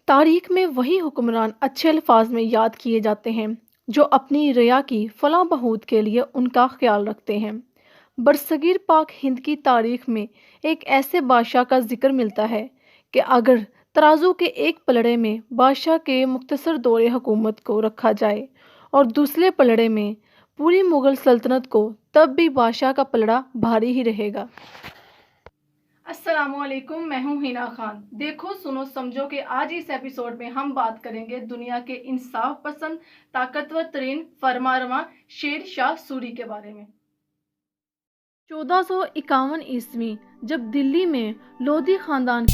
تاریخ میں وہی حکمران اچھے الفاظ میں یاد کیے جاتے ہیں جو اپنی رعایا کی فلاح بہبود کے لیے ان کا خیال رکھتے ہیں۔ برصغیر پاک ہند کی تاریخ میں ایک ایسے بادشاہ کا ذکر ملتا ہے کہ اگر ترازو کے ایک پلڑے میں بادشاہ کے مختصر دور حکومت کو رکھا جائے اور دوسرے پلڑے میں پوری مغل سلطنت کو، تب بھی بادشاہ کا پلڑا بھاری ہی رہے گا۔ السلام علیکم، میں ہوں ہینا خان۔ دیکھو سنو سمجھو کہ آج اس ایپیسوڈ میں ہم بات کریں گے دنیا کے انصاف پسند طاقتور ترین فرمانروا شیر شاہ سوری کے بارے میں۔ 1451 جب دلی میں لودھی خاندان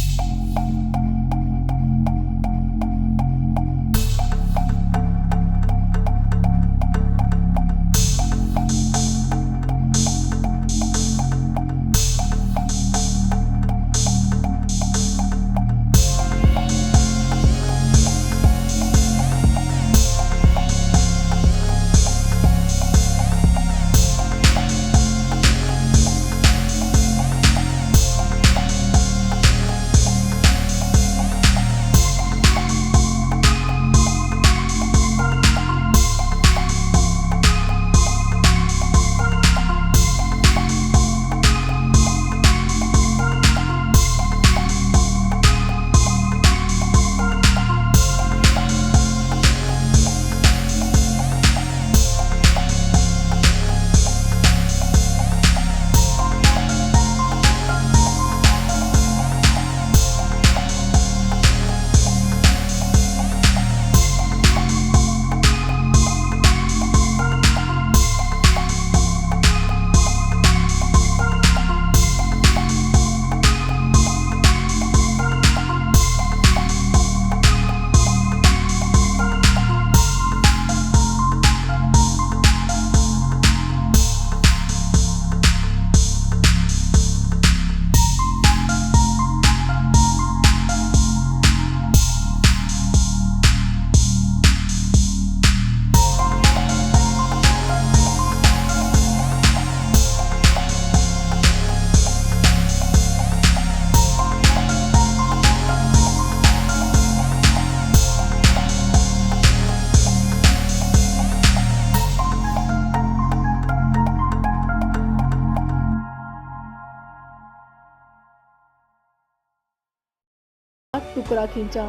ٹکڑا کھینچا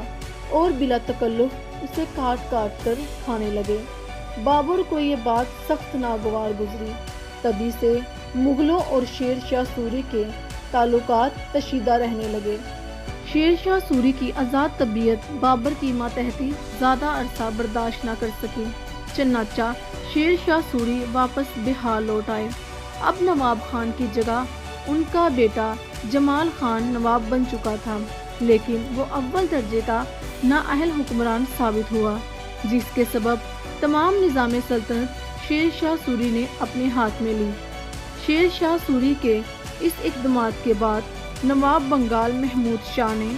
اور بلا تکلف اسے کاٹ کاٹ کر کھانے لگے۔ بابر کو یہ بات سخت ناگوار گزری۔ تبھی سے مغلوں اور شیر شاہ سوری کے تعلقات کشیدہ رہنے لگے۔ شیر شاہ سوری کی آزاد طبیعت بابر کی ماتحتی زیادہ عرصہ برداشت نہ کر سکی، چنانچہ شیر شاہ سوری واپس بہار لوٹ آئے۔ اب نواب خان کی جگہ ان کا بیٹا جمال خان نواب بن چکا تھا، لیکن وہ اول درجے کا نااہل حکمران ثابت ہوا، جس کے سبب تمام نظام سلطنت شیر شاہ سوری نے اپنے ہاتھ میں لی۔ شیر شاہ سوری کے اس اقدامات کے بعد نواب بنگال محمود شاہ نے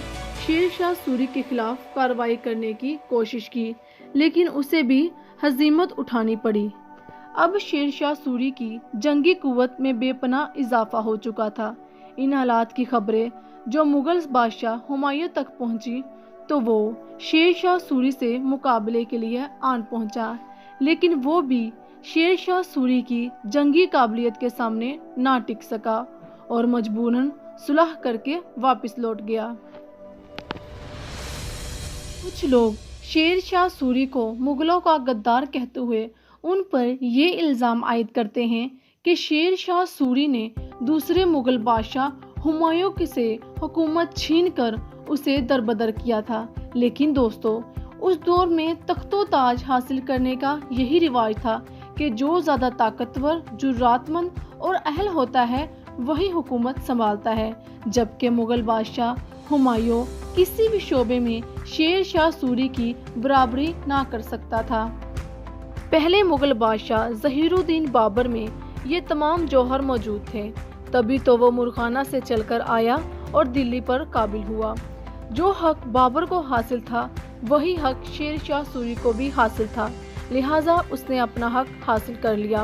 شیر شاہ سوری کے خلاف کارروائی کرنے کی کوشش کی، لیکن اسے بھی ہزیمت اٹھانی پڑی۔ اب شیر شاہ سوری کی جنگی قوت میں بے پناہ اضافہ ہو چکا تھا۔ ان حالات کی خبریں جو مغل بادشاہ ہمایوں تک پہنچی تو وہ شیر شاہ سوری سے مقابلے کے لیے آن پہنچا، لیکن وہ بھی شیر شاہ سوری کی جنگی قابلیت کے سامنے نہ ٹک سکا اور مجبوراً صلح کر کے واپس لوٹ گیا۔ کچھ لوگ شیر شاہ سوری کو مغلوں کا غدار کہتے ہوئے ان پر یہ الزام عائد کرتے ہیں کہ شیر شاہ سوری نے دوسرے مغل بادشاہ ہمایوں سے حکومت چھین کر اسے دربدر کیا تھا۔ لیکن دوستو، اس دور میں تخت و تاج حاصل کرنے کا یہی رواج تھا کہ جو زیادہ طاقتور، جرات مند اور اہل ہوتا ہے وہی حکومت سنبھالتا ہے، جبکہ مغل بادشاہ ہمایوں کسی بھی شعبے میں شیر شاہ سوری کی برابری نہ کر سکتا تھا۔ پہلے مغل بادشاہ ظہیر الدین بابر میں یہ تمام جوہر موجود تھے، تبھی تو وہ مرغانہ سے چل کر آیا اور دلی پر قابل ہوا۔ جو حق بابر کو حاصل تھا وہی حق شیر شاہ سوری کو بھی حاصل تھا، لہٰذا اس نے اپنا حق حاصل کر لیا۔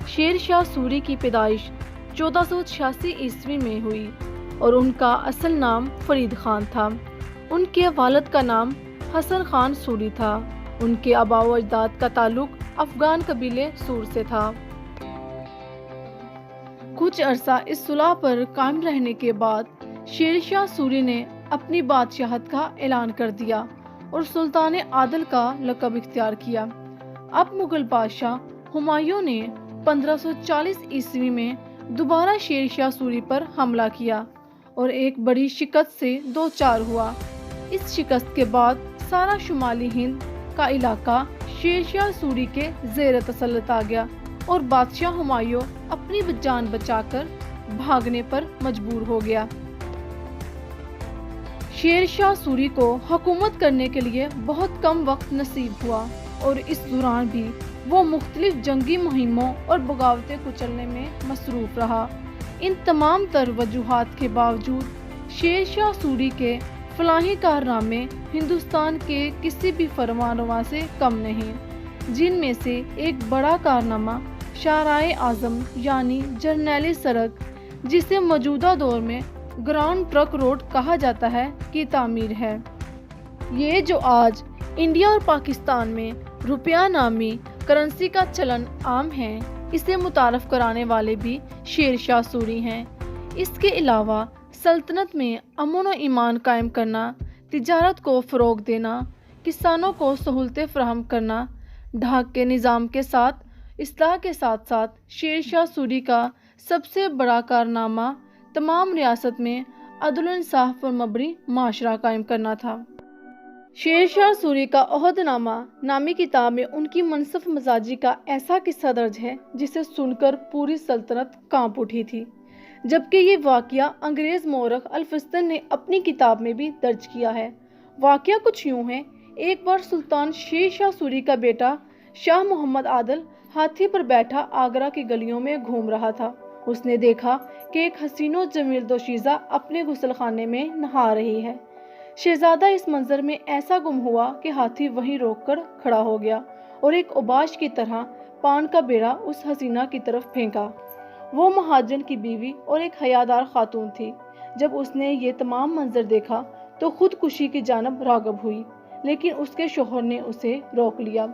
شیر شاہ سوری کی پیدائش 1486 میں ہوئی اور ان کا اصل نام فرید خان تھا۔ ان کے والد کا نام حسن خان سوری تھا۔ ان کے آباء و اجداد کا تعلق افغان قبیلے سور سے تھا۔ کچھ عرصہ اس صلح پر قائم رہنے کے بعد شیر شاہ سوری نے اپنی بادشاہت کا اعلان کر دیا اور سلطان عادل کا لقب اختیار کیا۔ اب مغل بادشاہ ہمایوں نے 1540 عیسوی میں دوبارہ شیر شاہ سوری پر حملہ کیا اور ایک بڑی شکست سے دوچار ہوا۔ اس شکست کے بعد سارا شمالی ہند کا علاقہ شیر شاہ سوری کے زیر تسلط آ گیا اور بادشاہ ہمایوں اپنی جان بچا کر بھاگنے پر مجبور ہو گیا۔ شیر شاہ سوری کو حکومت کرنے کے لیے بہت کم وقت نصیب ہوا اور اس دوران بھی وہ مختلف جنگی مہموں اور بغاوتیں کچلنے میں مصروف رہا۔ ان تمام تر وجوہات کے باوجود شیر شاہ سوری کے فلاحی کارنامے ہندوستان کے کسی بھی فرمانروا سے کم نہیں، جن میں سے ایک بڑا کارنامہ شاہراہ اعظم یعنی جرنیلی سڑک، جسے موجودہ دور میں گراؤنڈ ٹرک روڈ کہا جاتا ہے، کی تعمیر ہے۔ یہ جو آج انڈیا اور پاکستان میں روپیہ نامی کرنسی کا چلن عام ہے، اسے متعارف کرانے والے بھی شیر شاہ سوری ہیں۔ اس کے علاوہ سلطنت میں امن و ایمان قائم کرنا، تجارت کو فروغ دینا، کسانوں کو سہولتیں فراہم کرنا، ڈھاک کے نظام کے ساتھ اصلاح کے ساتھ ساتھ شیر شاہ سوری کا سب سے بڑا کارنامہ تمام ریاست میں عدل و انصاف پر مبنی معاشرہ قائم کرنا تھا۔ شیر شاہ سوری کا عہد نامہ نامی کتاب میں ان کی منصف مزاجی کا ایسا قصہ درج ہے جسے سن کر پوری سلطنت کانپ اٹھی تھی، جبکہ یہ واقعہ انگریز مورخ الفسٹن نے اپنی کتاب میں بھی درج کیا ہے۔ واقعہ کچھ یوں ہے: ایک بار سلطان شیر شاہ سوری کا بیٹا شاہ محمد عادل ہاتھی پر بیٹھا آگرہ کی گلیوں میں گھوم رہا تھا۔ اس نے دیکھا کہ ایک حسین و جمیل دوشیزہ اپنے غسل خانے میں نہا رہی ہے۔ شہزادہ اس منظر میں ایسا گم ہوا کہ ہاتھی وہیں روک کر کھڑا ہو گیا اور ایک اوباش کی طرح پان کا بیڑا اس حسینہ کی طرف پھینکا۔ وہ مہاجن کی بیوی اور ایک حیادار خاتون تھی۔ جب اس نے یہ تمام منظر دیکھا تو خودکشی کی جانب راغب ہوئی، لیکن اس کے شوہر نے اسے روک لیا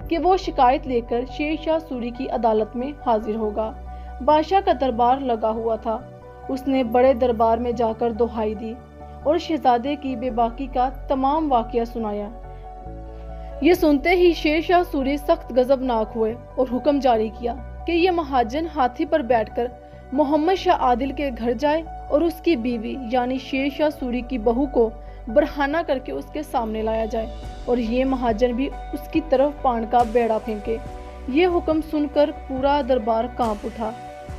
کہ وہ شکایت لے کر شیر شاہ سوری کی عدالت میں حاضر ہوگا۔ بادشاہ کا دربار لگا ہوا تھا۔ اس نے بڑے دربار میں جا کر دہائی دی اور شہزادے کی بے باکی کا تمام واقعہ سنایا۔ یہ سنتے ہی شیر شاہ سوری سخت غضبناک ہوئے اور حکم جاری کیا کہ یہ مہاجن ہاتھی پر بیٹھ کر محمد شاہ عادل کے گھر جائے اور اس کی بیوی یعنی شیر شاہ سوری کی بہو کو برہنہ کر کے اس کے سامنے لایا جائے اور یہ مہاجن بھی اس کی طرف پان کا بیڑا پھینکے۔ یہ حکم سن کر پورا دربار کانپ اٹھا۔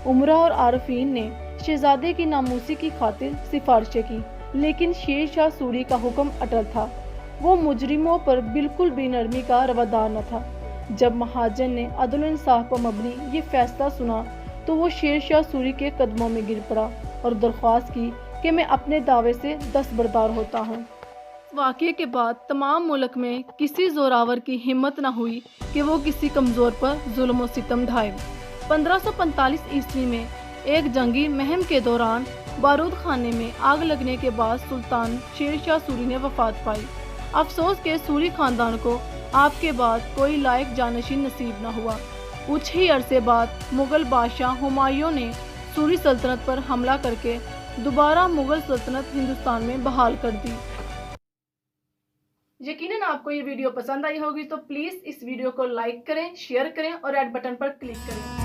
امراء اور عارفین نے شہزادے کی ناموسی کی خاطر سفارشیں کی، لیکن شیر شاہ سوری کا حکم اٹل تھا۔ وہ مجرموں پر بالکل بھی نرمی کا روادار نہ تھا۔ جب مہاجن نے عدل و انصاف پر مبنی یہ فیصلہ سنا تو وہ شیر شاہ سوری کے قدموں میں گر پڑا اور درخواست کی کہ میں اپنے دعوے سے دستبردار ہوتا ہوں۔ واقعے کے بعد تمام ملک میں کسی زوراور کی ہمت نہ ہوئی کہ وہ کسی کمزور پر ظلم و ستم ڈھائے۔ 1545 عیسوی میں ایک جنگی مہم کے دوران بارود خانے میں آگ لگنے کے بعد سلطان شیر شاہ سوری نے وفات پائی۔ افسوس کہ سوری خاندان کو آپ کے بعد کوئی لائق جانشین نصیب نہ ہوا۔ کچھ ہی عرصے بعد مغل بادشاہ ہمایوں نے سوری سلطنت پر حملہ کر کے دوبارہ مغل سلطنت ہندوستان میں بحال کر دی۔ یقیناً آپ کو یہ ویڈیو پسند آئی ہوگی، تو پلیز اس ویڈیو کو لائک کریں، شیئر کریں اور ریڈ بٹن پر کلک کریں۔